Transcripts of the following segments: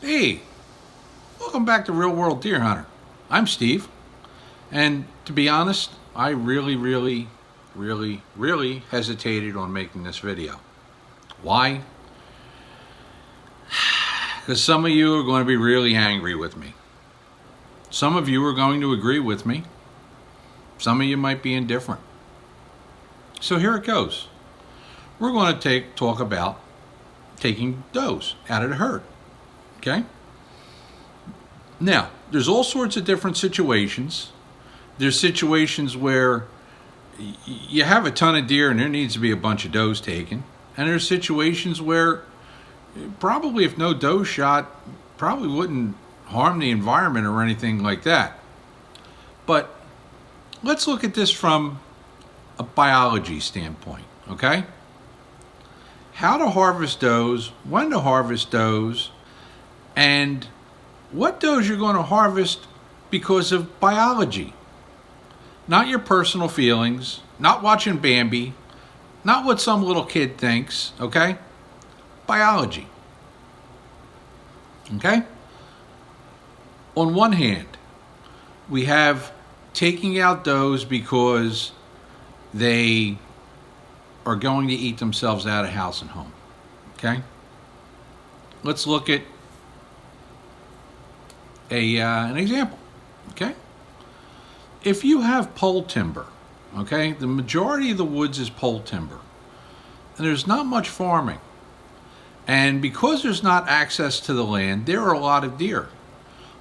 Hey, welcome back to Real World Deer Hunter. I'm Steve, and to be honest, I really hesitated on making this video. Why? Because some of you are going to be really angry with me. Some of you are going to agree with me. Some of you might be indifferent. So here it goes. We're going to talk about taking does out of the herd. Okay? Now, there's all sorts of different situations. There's situations where you have a ton of deer and there needs to be a bunch of does taken. And there's situations where probably if no doe shot, probably wouldn't harm the environment or anything like that. But let's look at this from a biology standpoint, okay? How to harvest does, when to harvest does, and what does you're going to harvest because of biology. Not your personal feelings, not watching Bambi, not what some little kid thinks, okay? Biology. Okay? On one hand, we have taking out does because they are going to eat themselves out of house and home. Okay? Let's look at an example. Okay? If you have pole timber, okay, the majority of the woods is pole timber, and there's not much farming. And because there's not access to the land, there are a lot of deer.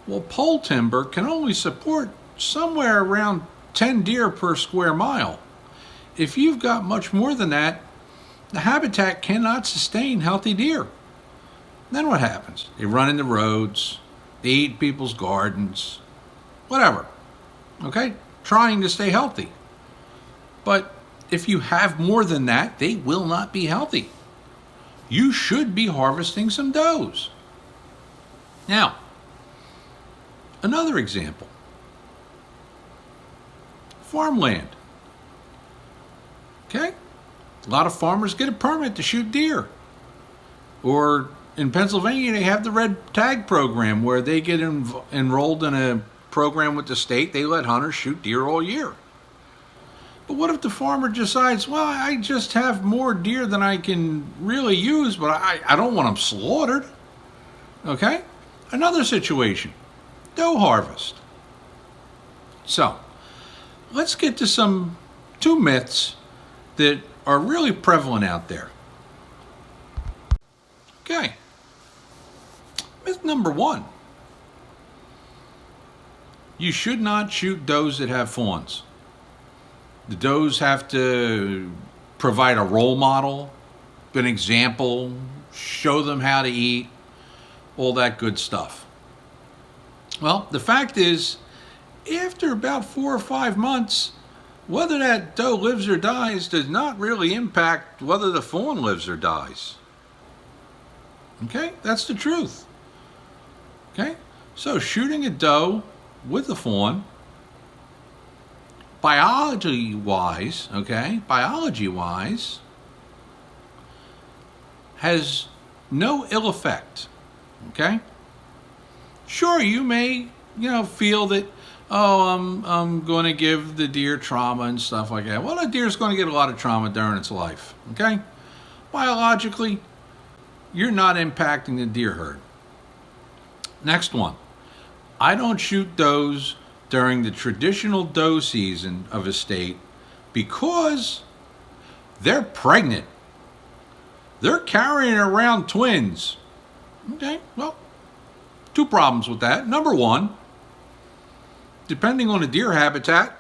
Well, pole timber can only support somewhere around 10 deer per square mile. If you've got much more than that, the habitat cannot sustain healthy deer. Then what happens? They run in the roads, they eat people's gardens, whatever. Okay? Trying to stay healthy. But if you have more than that, they will not be healthy. You should be harvesting some does. Now, another example. Farmland. Okay? A lot of farmers get a permit to shoot deer. Or in Pennsylvania, they have the red tag program where they get enrolled in a program with the state. They let hunters shoot deer all year. But what if the farmer decides, well, I just have more deer than I can really use, but I don't want them slaughtered? Okay? Another situation. Doe harvest. So, let's get to two myths that are really prevalent out there. Okay. Myth number one. You should not shoot does that have fawns. The does have to provide a role model, an example, show them how to eat, all that good stuff. Well, the fact is, after about 4 or 5 months, whether that doe lives or dies does not really impact whether the fawn lives or dies. Okay, that's the truth. Okay, so shooting a doe with a fawn, biology-wise, has no ill effect. Okay, sure, you may, feel that, I'm going to give the deer trauma and stuff like that. Well, a deer's going to get a lot of trauma during its life. Okay, biologically, you're not impacting the deer herd. Next one. I don't shoot does during the traditional doe season of a state because they're pregnant. They're carrying around twins. Okay, well, two problems with that. Number one, depending on the deer habitat,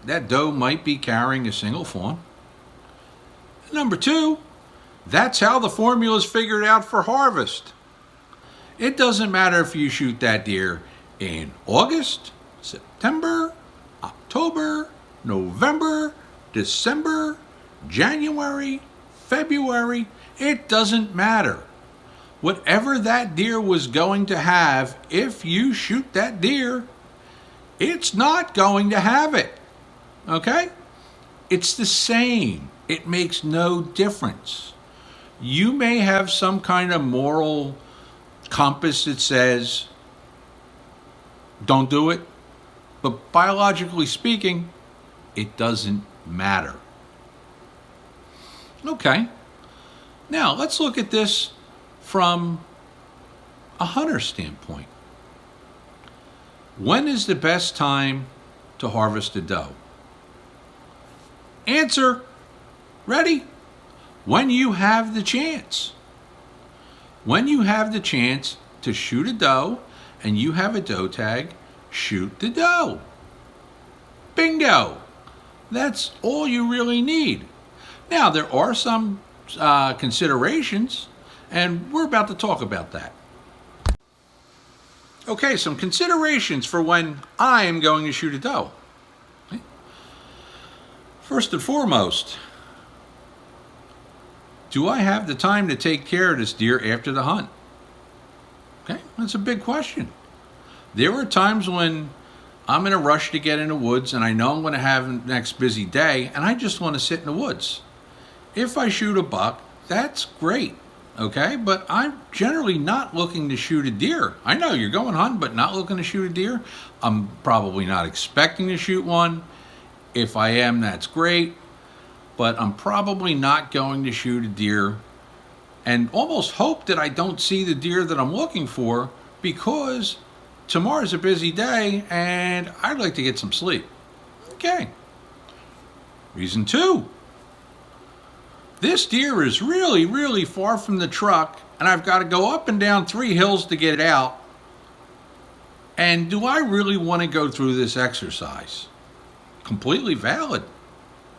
that doe might be carrying a single fawn. Number two, that's how the formula is figured out for harvest. It doesn't matter if you shoot that deer in August, September, October, November, December, January, February. It doesn't matter. Whatever that deer was going to have, if you shoot that deer, it's not going to have it. Okay? It's the same. It makes no difference. You may have some kind of moral compass that says don't do it, but biologically speaking, it doesn't matter. Okay, now let's look at this from a hunter standpoint. When is the best time to harvest a doe? Answer. Ready? When you have the chance. When you have the chance to shoot a doe and you have a doe tag, shoot the doe. Bingo. That's all you really need. Now, there are some considerations, and we're about to talk about that. Okay, some considerations for when I am going to shoot a doe. Okay. First and foremost, do I have the time to take care of this deer after the hunt? Okay, that's a big question. There are times when I'm in a rush to get in the woods and I know I'm going to have the next busy day and I just want to sit in the woods. If I shoot a buck, that's great. Okay, but I'm generally not looking to shoot a deer. I know you're going hunting, but not looking to shoot a deer. I'm probably not expecting to shoot one. If I am, that's great. But I'm probably not going to shoot a deer and almost hope that I don't see the deer that I'm looking for because tomorrow's a busy day and I'd like to get some sleep. Okay. Reason 2. This deer is really, really far from the truck, and I've got to go up and down 3 hills to get it out. And do I really want to go through this exercise? Completely valid.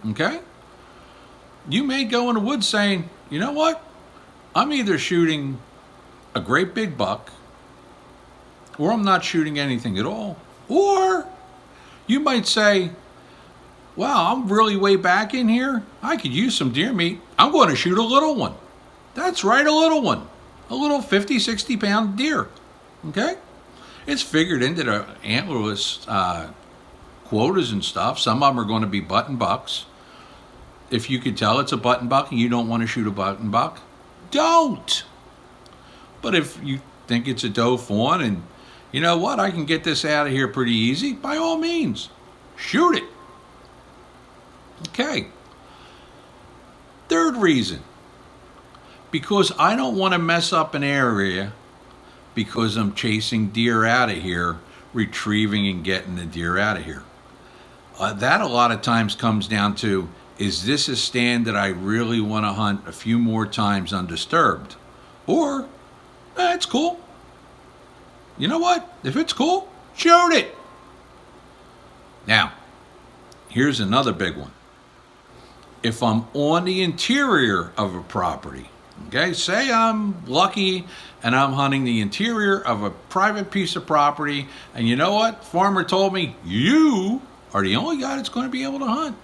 Okay? You may go in the woods saying, you know what? I'm either shooting a great big buck, or I'm not shooting anything at all. Or you might say, wow, I'm really way back in here. I could use some deer meat. I'm going to shoot a little one. That's right, a little one. A little 50, 60 pound deer. Okay? It's figured into the antlerless quotas and stuff. Some of them are going to be button bucks. If you could tell it's a button buck and you don't want to shoot a button buck, don't. But if you think it's a doe fawn and you know what, I can get this out of here pretty easy, by all means, shoot it. Okay. Third reason, because I don't want to mess up an area because I'm chasing deer out of here, retrieving and getting the deer out of here. That a lot of times comes down to, is this a stand that I really want to hunt a few more times undisturbed? Or, it's cool. You know what? If it's cool, shoot it. Now, here's another big one. If I'm on the interior of a property, okay, say I'm lucky and I'm hunting the interior of a private piece of property, and you know what? Farmer told me, you are the only guy that's going to be able to hunt.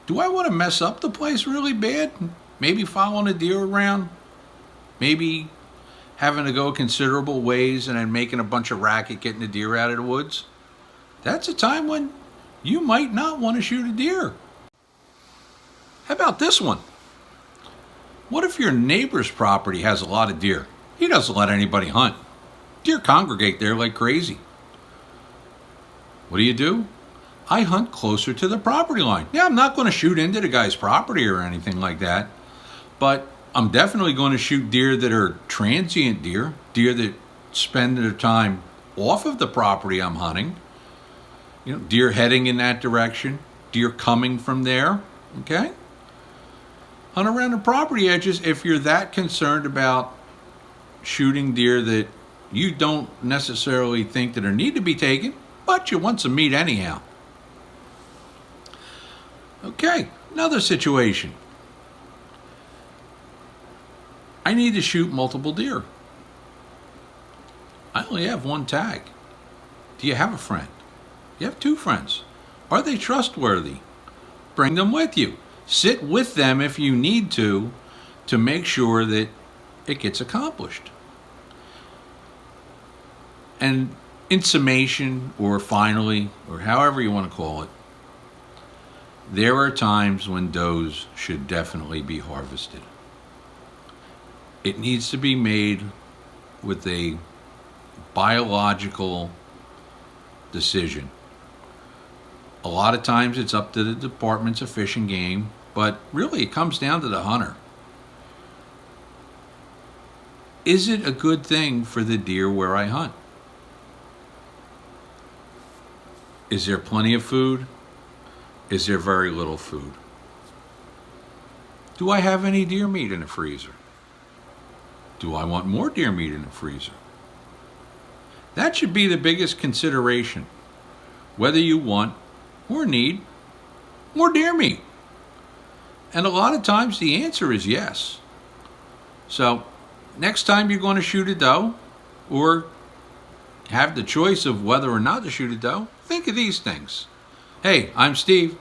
Do I want to mess up the place really bad? Maybe following a deer around? Maybe having to go considerable ways and then making a bunch of racket getting the deer out of the woods? That's a time when you might not want to shoot a deer. How about this one? What if your neighbor's property has a lot of deer? He doesn't let anybody hunt. Deer congregate there like crazy. What do? I hunt closer to the property line. Yeah, I'm not going to shoot into the guy's property or anything like that, but I'm definitely going to shoot deer that are transient deer, deer that spend their time off of the property I'm hunting. You know, deer heading in that direction, deer coming from there, okay? Hunt around the property edges if you're that concerned about shooting deer that you don't necessarily think that are need to be taken, but you want some meat anyhow. Okay, another situation. I need to shoot multiple deer. I only have one tag. Do you have a friend? You have 2 friends. Are they trustworthy? Bring them with you. Sit with them if you need to make sure that it gets accomplished. And in summation, or finally, or however you want to call it, there are times when does should definitely be harvested. It needs to be made with a biological decision. A lot of times it's up to the departments of Fish and Game, but really it comes down to the hunter. Is it a good thing for the deer where I hunt? Is there plenty of food? Is there very little food? Do I have any deer meat in the freezer? Do I want more deer meat in the freezer? That should be the biggest consideration, whether you want or need more deer meat. And a lot of times the answer is yes. So next time you're going to shoot a doe or have the choice of whether or not to shoot a doe, think of these things. Hey, I'm Steve.